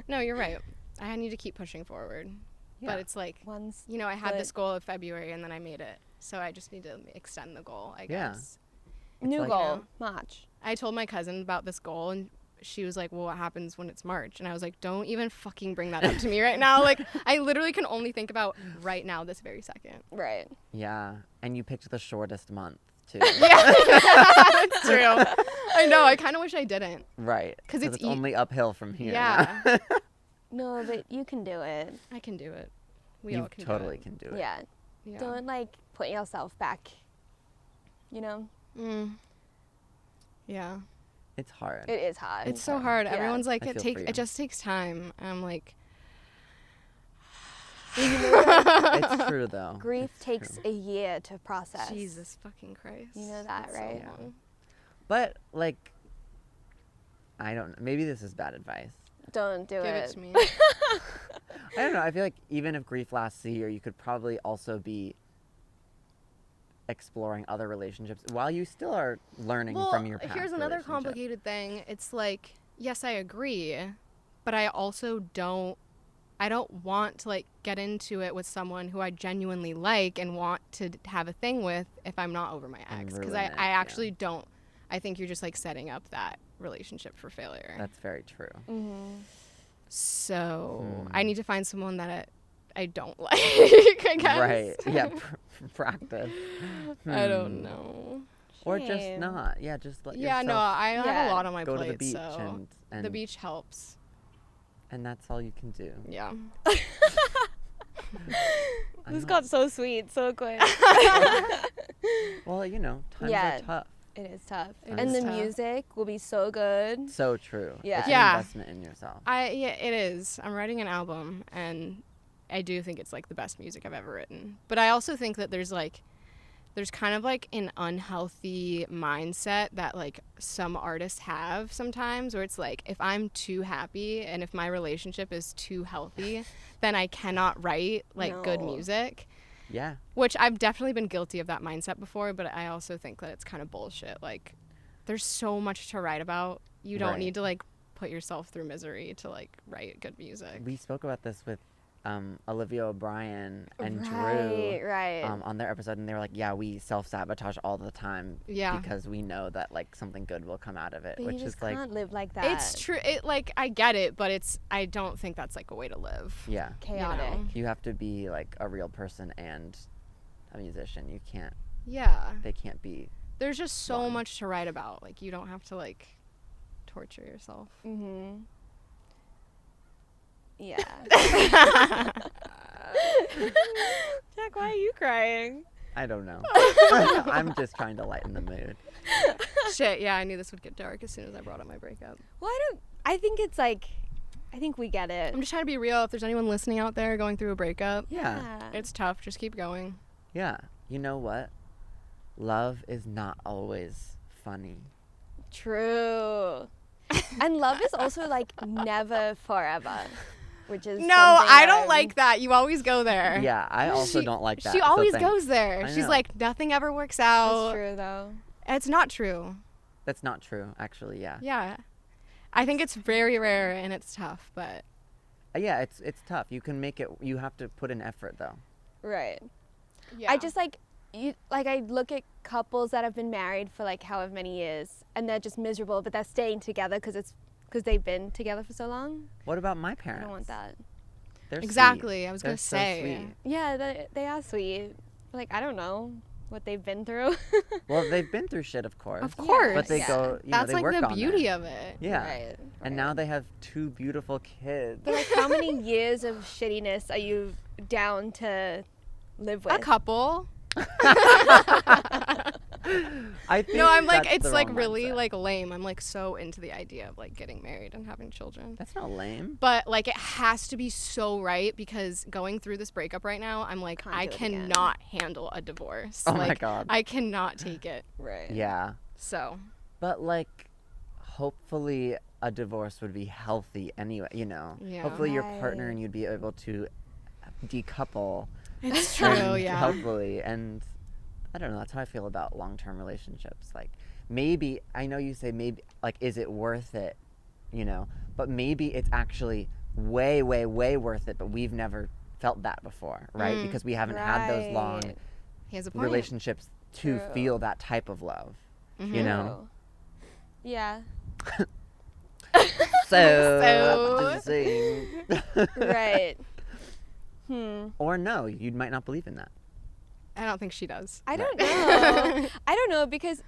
No, you're right. I need to keep pushing forward. Yeah. But it's like, One's you know, I had good. this goal of February and then I made it. So I just need to extend the goal, I Yeah. guess. new like- goal, March. I told my cousin about this goal and she was like, well, what happens when it's March? And I was like, don't even fucking bring that up to me right now. Like, I literally can only think about right now, this very second. Right. Yeah, and you picked the shortest month too. Yeah, that's true. I know. I kind of wish I didn't. Right. 'Cause it's only uphill from here. Yeah. now. No, but you can do it. I can do it. We You all can totally do can do it. Yeah. it. Yeah. Don't like put yourself back. You know, Yeah. It's hard. it is hard. It's so hard. Yeah. Everyone's like, I feel for you. it just takes time. And I'm like, It's true though. Grief It's takes true. a year to process. Jesus fucking Christ. You know that, It's so right? long. But like, I don't know. Maybe this is bad advice. Don't do Give it. it to me. I don't know. I feel like even if grief lasts a year, you could probably also be exploring other relationships while you still are learning from your past here's another relationship. complicated thing. It's like, yes, I agree, but I also don't want to like get into it with someone who I genuinely like and want to have a thing with if I'm not over my And ex. Because ruin I it, actually don't. I think you're just like setting up that relationship for failure. That's very true. Mm-hmm. So Hmm. I need to find someone that I don't like, I guess. Right. Yeah. Practice. I don't know. Or just Shame. not. Yeah. Just let Yeah, no, yourself I have Yeah. a lot on my go plate, to the beach so and the beach helps. and that's all you can do. Yeah. I This know. got so sweet so quick. Well, you know, times Yeah. are tough. It is tough. It And is the tough. music will be so good. So true. Yeah. It's Yeah. an investment in yourself. Yeah, it is. I'm writing an album, and I do think it's like the best music I've ever written. But I also think that there's kind of like an unhealthy mindset that like some artists have sometimes, where it's like, if I'm too happy and if my relationship is too healthy, then I cannot write like good No. music. Yeah. Which I've definitely been guilty of that mindset before, but I also think that it's kind of bullshit. Like, there's so much to write about. You don't Right. need to like put yourself through misery to like write good music. We spoke about this with Olivia O'Brien and Right, Drew right. on their episode, and they were like, "Yeah, we self-sabotage all the time Yeah. because we know that like something good will come out of it," but which you just is like, can't live like that. It's true. It like I get it, but I don't think that's like a way to live. yeah, chaotic. know. you have to be like a real person and a musician. You can't. Yeah. They can't be. There's just so One. much to write about. Like, you don't have to like torture yourself. Mm-hmm. Yeah. Jack, why are you crying? I don't know. I'm just trying to lighten the mood. Shit, yeah, I knew this would get dark as soon as I brought up my breakup. Well, I think it's like, I think we get it. I'm just trying to be real. If there's anyone listening out there going through a breakup, Yeah. it's tough. Just keep going. Yeah. You know what? Love is not always funny. True. And love is also like never forever, which is No, something I don't I'm- like that. You always go there. Yeah, I also She- don't like that. She so always thanks. goes there. I She's know. like, nothing ever works That's out. true though. It's not true. That's not true, actually. Yeah. Yeah. I think it's very rare and it's tough, but Yeah, it's tough. You can make it. You have to put in effort though. Right. Yeah. I just I look at couples that have been married for like however many years, and they're just miserable, but they're staying together because they've been together for so long. What about my I parents? don't want that. They're Exactly. sweet. I was They're gonna so say. sweet. Yeah, they are sweet. Like, I don't know what they've been through. Well, they've been through shit, of course. Of course. But they Yeah. go. You know, That's they like work the on beauty that. of it. Yeah. Right. And now they have 2 beautiful kids. But like, how many years of shittiness are you down to live with? A couple. I think No, I'm like, that's it's the like wrong really mindset. like lame. I'm like so into the idea of like getting married and having children. That's not lame. But like it has to be so right, because going through this breakup right now, I'm like, Can't I do it again. cannot handle a divorce. Oh my like, God. I cannot take it. Right. Yeah. So But like, hopefully a divorce would be healthy anyway, you know. Yeah. Hopefully your partner Right. and you'd be able to decouple. it's true, and yeah. Hopefully. And I don't know, that's how I feel about long-term relationships. Like, maybe, I know you say maybe, like, is it worth it, you know? But maybe it's actually way, way, way worth it, but we've never felt that before, right? Because we haven't had those long Right. He has a point. relationships to True. feel that type of love, you know? True. Yeah. So, just saying. Right. Or no, you might not believe in that. I don't think she does. I don't know. I don't know because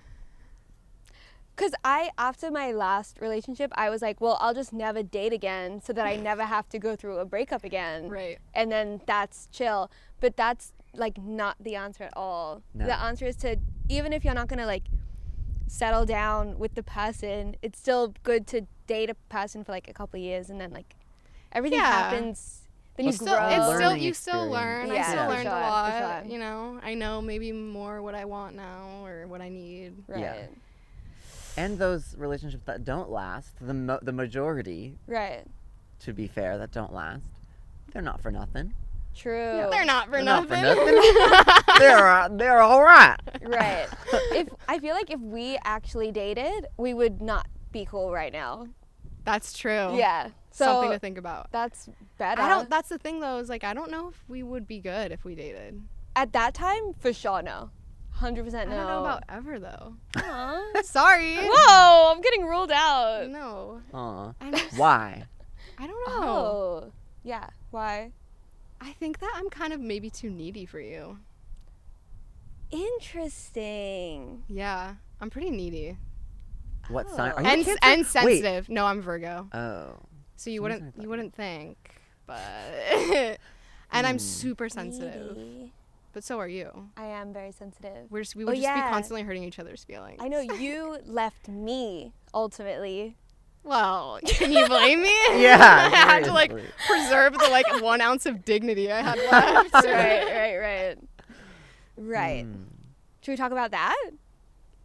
after my last relationship, I was like, well, I'll just never date again so that I never have to go through a breakup again. Right. And then that's chill. But that's like not the answer at all. No. The answer is to, even if you're not going to like settle down with the person, it's still good to date a person for like a couple of years, and then like everything Yeah. happens. Then you Well, grow. a learning You still learn. experience. I Yeah, still for learned sure, a for lot. sure. You know, I know maybe more what I want now or what I need. Right. Yeah. And those relationships that don't last, the majority, Right. to be fair, that don't last, they're not for nothing. True. They're not for They're not for nothing. nothing. they're all right. Right. I feel like if we actually dated, we would not be cool right now. That's true. Yeah. So Something to think about. that's better. That's the thing though, is like I don't know if we would be good if we dated. At that time, for sure, no. 100% no. I don't know about ever though. Aw. Sorry. Whoa, I'm getting ruled out. No. Aw. I'm just, Why? I don't know. Oh. Yeah. Why? I think that I'm kind of maybe too needy for you. Interesting. Yeah. I'm pretty needy. What Oh. sign? Are you a And Cancer? and Wait. sensitive. No, I'm Virgo. Oh. So you For some reason I thought wouldn't think, but and I'm super sensitive. Needy. But so are you. I am very sensitive. We would just be yeah. constantly hurting each other's feelings. I know you left me ultimately. Well, can you blame me? Yeah, I had to like seriously. preserve the like 1 ounce of dignity I had left. right. Right. Hmm. Should we talk about that?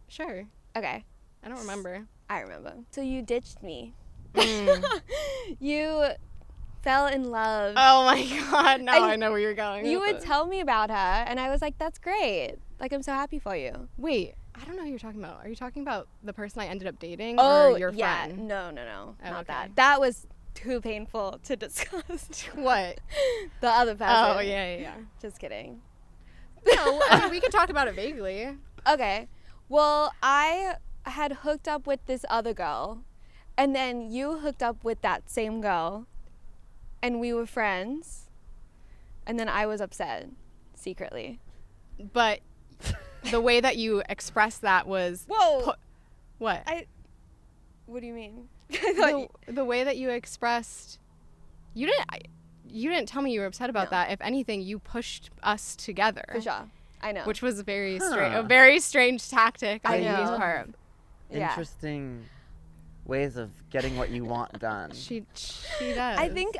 Sure. Okay. I don't remember. I remember. So you ditched me. Mm. You fell in love. Oh my god, now And I know where you're going. You with would this. tell me about her, and I was like, that's great. Like, I'm so happy for you. Wait, I don't know who you're talking about. Are you talking about the person I ended up dating Oh, or your yeah. friend? No, Oh, not okay. that. That was too painful to discuss. What? The other person. Oh, yeah. Just kidding. No, I mean, we could talk about it vaguely. Okay. Well, I had hooked up with this other girl, and then you hooked up with that same girl, and we were friends, and then I was upset secretly. But the way that you expressed that was Whoa! what? What do you mean? I thought The way that you expressed, you didn't tell me you were upset about No. that. If anything, you pushed us together, for sure. I know. which was a very Huh. a very strange tactic I on Yumi's know. part. Yeah. Interesting ways of getting what you want done. She does. I think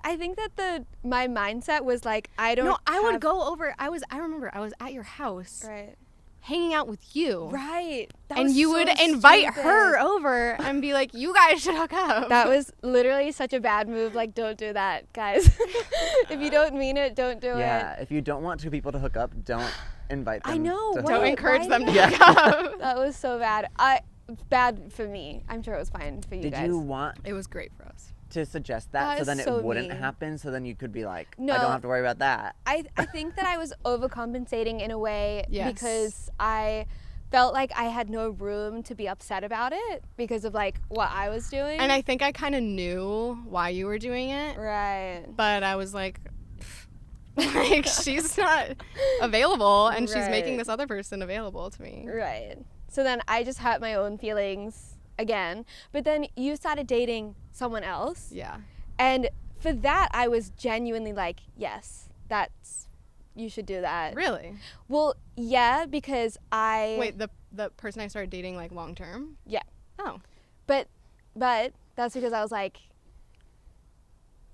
that my mindset was like, I don't. No, I would have- go over. I remember I was at your house Right. hanging out with you. Right. That And was you so would invite stupid. her over and be like, "You guys should hook up." That was literally such a bad move. Like, don't do that, guys. If you don't mean it, don't do Yeah, it. if you don't want 2 people to hook up, don't invite them. I know, to what hook Don't Wait, up. encourage why them to did- hook up. That was so bad. Bad for me. I'm sure it was fine for you Did guys. you want It was great for us. to suggest that, That so is then so it wouldn't mean. happen. So then you could be like, I No. don't have to worry about that. I think that I was overcompensating in a way Yes. because I felt like I had no room to be upset about it because of like what I was doing. And I think I kind of knew why you were doing it, right. but I was like, like she's not available, and she's making Right. this other person available to me. Right. So then I just hurt my own feelings again. But then you started dating someone else. Yeah. And for that, I was genuinely like, yes, you should do that. Really? Well, yeah, because Wait, the person I started dating like long term? Yeah. Oh. But that's because I was like,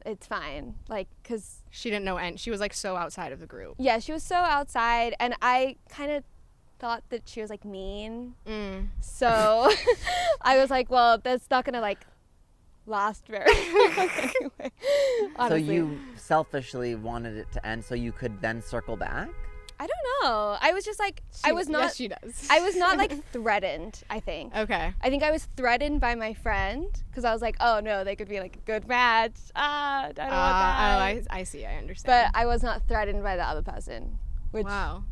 it's fine. Like, because, She didn't know, and she was like so outside of the group. yeah, she was so outside. And I kind of thought that she was like mean. So I was like, well, that's not going to like last very long anyway. So Honestly. you selfishly wanted it to end so you could then circle back? I don't know. I was just like, I was not, Yes, she does. I was not like threatened, I think. Okay. I think I was threatened by my friend because I was like, oh no, they could be like a good match. I don't want that. I see. I understand. But I was not threatened by the other person, which Wow.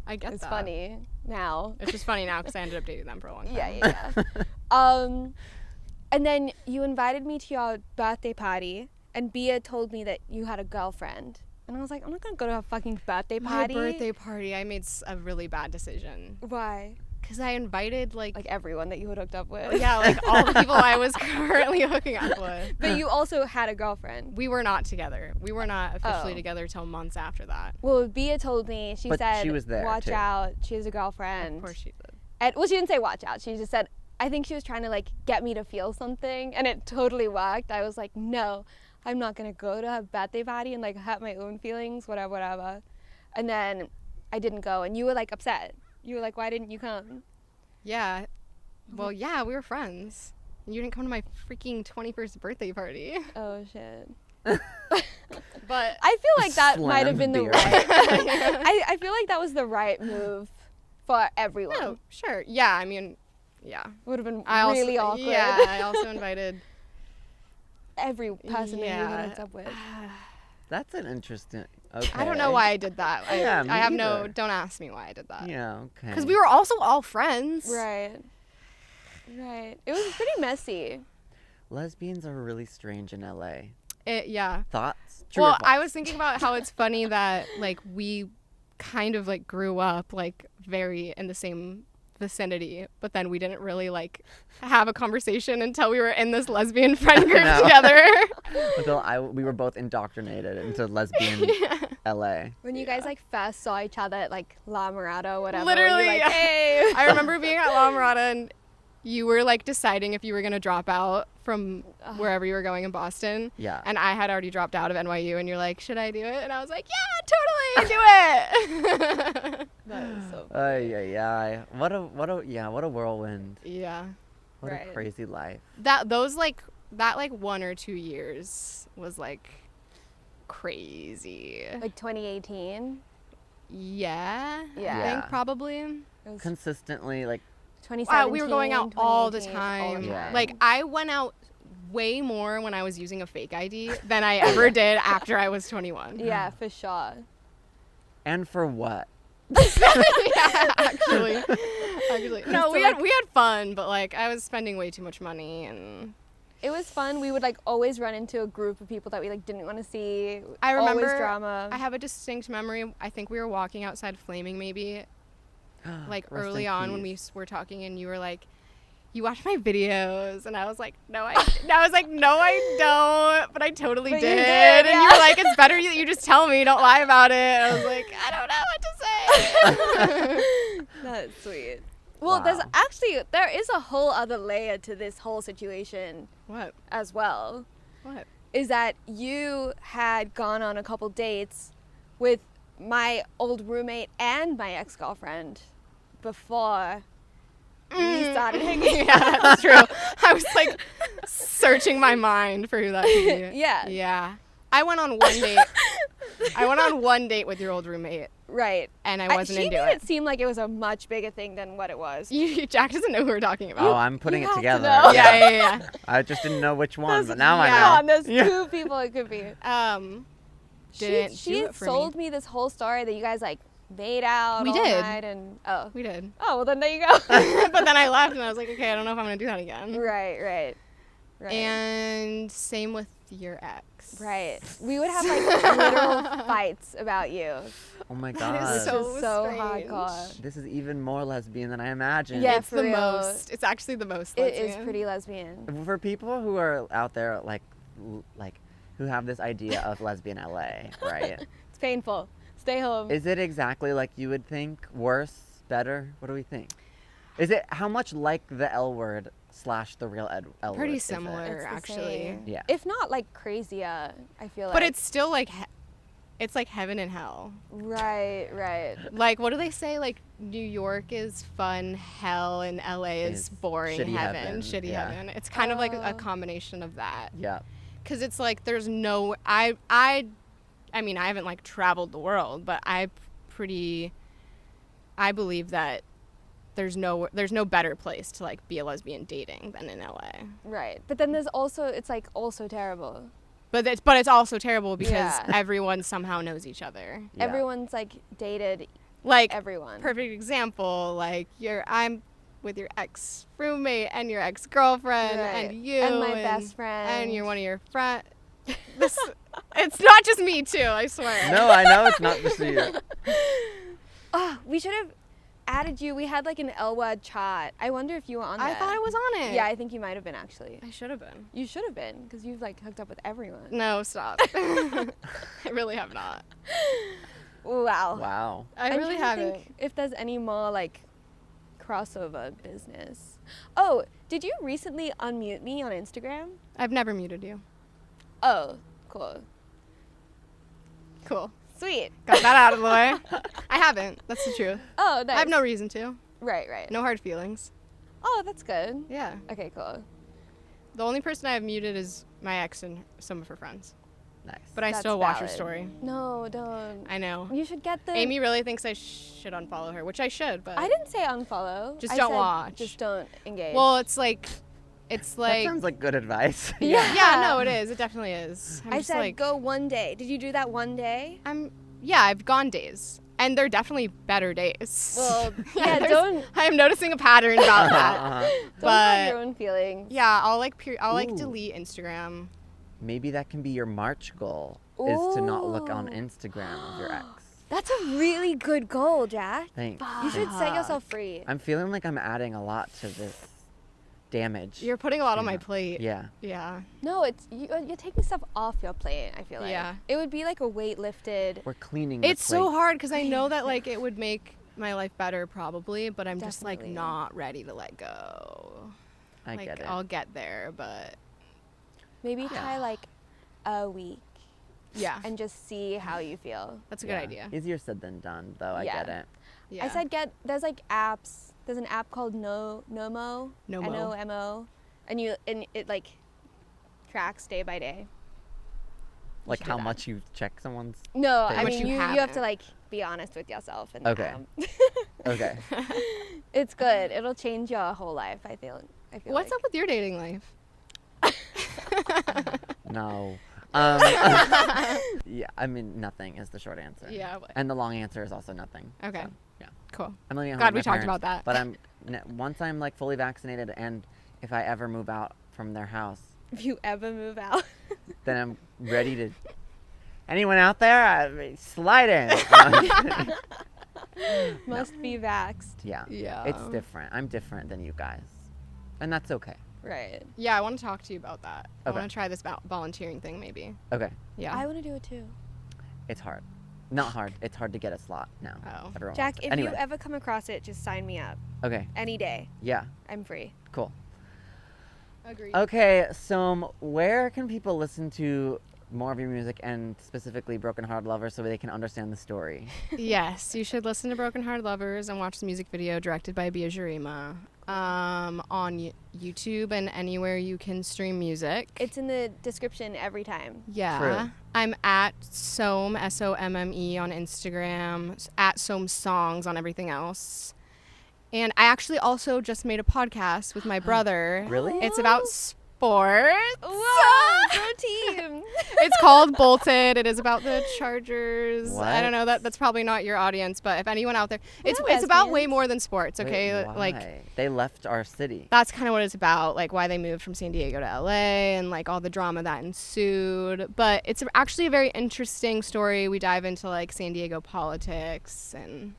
I get is that. funny now. It's just funny now because I ended up dating them for a long time. Yeah. And then you invited me to your birthday party, and Bia told me that you had a girlfriend. And I was like, I'm not gonna go to a fucking birthday My party. birthday party, I made a really bad decision. Why? Because I invited like everyone that you had hooked up with. yeah, like all the people I was currently hooking up with. But you also had a girlfriend. We were not together. We were not officially Oh. together till months after that. Well, Bia told me, she But said, she was there, watch too. out, she has a girlfriend. Of course she did. And, well, she didn't say watch out. She just said, I think she was trying to like get me to feel something, and it totally worked. I was like, no, I'm not gonna go to her birthday party and like hurt my own feelings, whatever. And then I didn't go, and you were like upset. You were like, why didn't you come? Yeah. Well, yeah, we were friends. You didn't come to my freaking 21st birthday party. Oh shit. But I feel like that might have Slam been the beer. right. I feel like that was the right move for everyone. no, sure. Yeah, I mean, yeah. Would have been I really also, awkward. Yeah, I also invited. Every person that you Yeah. had hooked up with. That's an interesting. Okay. I don't know why I did that. Yeah, me I have either. don't ask me why I did that. Yeah, okay. Because we were also all friends. Right. It was pretty messy. Lesbians are really strange in LA. Yeah. Thoughts? True or Well, false? I was thinking about how it's funny that like we kind of like grew up like very in the same vicinity, but then we didn't really like have a conversation until we were in this lesbian friend group know. together. Until we were both indoctrinated into lesbian LA. When you guys like first saw each other at like La Mirada or whatever. Literally, You're like, yeah. hey. I remember being at La Mirada and you were like deciding if you were gonna drop out from wherever you were going in Boston. Yeah. And I had already dropped out of NYU, and you're like, should I do it? And I was like, yeah, totally, do it. That is so Yeah. What a whirlwind. Yeah. What Right. a crazy life. That 1 or 2 years was like crazy. like 2018. Yeah. I Yeah. think probably. It was Consistently, like, 2017. Wow, we were going out all the 2018, all time. the Yeah. Like I went out way more when I was using a fake ID than I ever did after I was 21. Yeah, for sure. and for what? Yeah, actually. No, So, we had fun, but like I was spending way too much money, and It was fun. We would like always run into a group of people that we like didn't want to see. I remember always drama. I have a distinct memory. I think we were walking outside Flaming maybe like Rest early in on when we peace. were talking, and you were like, you watch my videos, and I was like, no, I don't, but I totally But you did. did, And you yeah. were like, it's better that you just tell me, don't lie about it. I was like, I don't know what to say. That's sweet. Well, Wow. there is a whole other layer to this whole situation What? as well. What? Is that you had gone on a couple dates with my old roommate and my ex-girlfriend before we started hanging Yeah, that's true. I was like searching my mind for who that could be. Yeah. Yeah. I went on one date. I went on one date with your old roommate, Right. and I wasn't she into made it. it seem like it was a much bigger thing than what it was. Jack doesn't know who we're talking Oh, about. I'm putting it have to together. know. Yeah. I just didn't know which one, There's- but now Come I on, know. there's two people it could be. Didn't she do had it for sold me. me this whole story that you guys like made out We all did. night and We did. oh well then there you go. But then I left and I was like, okay, I don't know if I'm gonna do that again. right. And same with your ex. Right. We would have like literal fights about you. Oh my That god. is so Which is so strange. hardcore. This is even more lesbian than I imagined. Yeah, It's for the real. most. It's actually the most. It is lesbian. pretty lesbian. For people who are out there like who have this idea of lesbian LA, right? It's painful. Stay home. Is it exactly like you would think? Worse? Better? What do we think? Is it how much like the L word / the real L word? Pretty is it? similar, It's the actually. same. Yeah. If not like crazier, I feel like. But it's still like, it's like heaven and hell. right. Like, what do they say? Like, New York is fun, hell, and LA is Is boring shitty heaven, heaven, shitty yeah. heaven. It's kind of like a Oh. combination of that. Yeah. Because it's like there's no, I mean, I haven't like traveled the world, but I believe that there's no better place to like be a lesbian dating than in LA. Right. But then there's also it's like also terrible. But it's also terrible because Yeah. everyone somehow knows each other. Yeah. Everyone's like dated Like, everyone. perfect example, like I'm with your ex roommate and your ex girlfriend Right. and you And my best friend. and you're one of your friends. It's not just me too, I swear. No, I know it's not just you. Oh, we should have added you. We had like an L-word chart. I wonder if you were on I there. thought I was on it. Yeah, I think you might have been actually. I should have been. You should have been because you've like hooked up with everyone. No, stop. I really have not. Wow. Wow. I I'm really trying to haven't. think if there's any more like crossover business. Oh, did you recently unmute me on Instagram? I've never muted you. Oh, cool. Cool. Sweet. Got that out of the way. I haven't. That's the truth. Oh, nice. I have no reason to. Right. No hard feelings. Oh, that's good. Yeah. Okay, cool. The only person I have muted is my ex and some of her friends. Nice. But I That's still watch her valid. story. No, don't. I know. You should get the. Amy really thinks I should unfollow her, which I should, but I didn't say unfollow. Just I don't said watch. Just don't engage. well, it's like that sounds like good advice. yeah, no, it is. It definitely is. I'm I just said like, go one day. Did you do that one day? I've gone days, and they're definitely better days. Well, yeah, there's- don't I am noticing a pattern about that. Uh-huh. don't but have your own feelings. yeah, I'll Ooh. delete Instagram. Maybe that can be your March goal, is to not look on Ooh. Instagram of your ex. That's a really good goal, Jack. Thanks. You should set yourself free. I'm feeling like I'm adding a lot to this damage. You're putting a lot on my Yeah. plate. Yeah. Yeah. No, it's you're taking stuff off your plate. I feel like. Yeah. It would be like a weight lifted. We're cleaning the It's so plate. hard because I know that like it would make my life better probably, but I'm just like Definitely. not ready to let go. I like get it. I'll get there, but Maybe try like a week yeah, and just see how you feel. that's a good Yeah. idea. Easier said than done, though. I Yeah. get it. Yeah. I said there's like apps. There's an app called Nomo. Nomo. N-O-M-O. And it like tracks day by day. Like should do how that. much you check someone's. No, I Which mean you you have to haven't. like be honest with yourself and Okay. Okay. it's good. It'll change your whole life, I feel What's like. up with your dating life? No. Yeah, I mean, nothing is the short answer. Yeah. And the long answer is also nothing. Okay. So, yeah. Cool. I'm living at home God, with we my talked about parents, that. But once I'm like fully vaccinated, and if I ever move out from their house, If you ever move out. then I'm ready to. Anyone out there? Slide in. Must be vaxxed. Yeah. Yeah. It's different. I'm different than you guys, and that's okay. Right. Yeah, I want to talk to you about that. I Okay. want to try this volunteering thing maybe. Okay. Yeah. I want to do it too. It's hard. Not hard. It's hard to get a slot now. Oh. Everyone Jack, wants it. if Anyway. you ever come across it, just sign me up. Okay. Any day. Yeah. I'm free. Cool. Agreed. Okay, so where can people listen to more of your music, and specifically Brokenhearted Love, so they can understand the story? Yes, you should listen to Brokenhearted Lovers and watch the music video directed by Bia Jarima on YouTube and anywhere you can stream music. It's in the description every time. Yeah. True. I'm at Somme, Somme on Instagram, at Somme Songs on everything else. And I actually also just made a podcast with my brother. Really? It's about sports. Whoa, pro team. It's called Bolted. It is about the Chargers. What? I don't know, that's probably not your audience, but if anyone out there, it's We're about way lesbians. more than sports, okay? Wait, Like why? They left our city. that's kind of what it's about, like why they moved from San Diego to LA and like all the drama that ensued. But it's actually a very interesting story. We dive into like San Diego politics and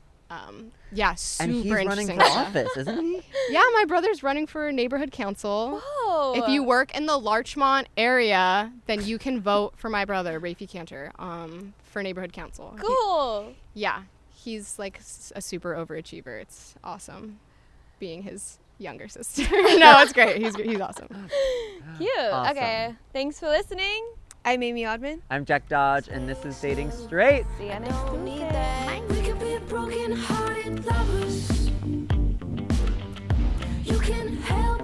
yeah, super And he's running interesting for stuff. office, isn't he? Yeah, my brother's running for neighborhood council. Whoa. If you work in the Larchmont area, then you can vote for my brother, Rafi Cantor, for neighborhood council. Cool. Yeah, he's like a super overachiever. It's awesome being his younger sister. No, it's great. He's awesome. Cute. Awesome. Okay. Thanks for listening. I'm Amy Odman. I'm Jack Dodge, and this is Dating Straight. See you next Don't need Tuesday. that. We could be broken-hearted lovers. You can help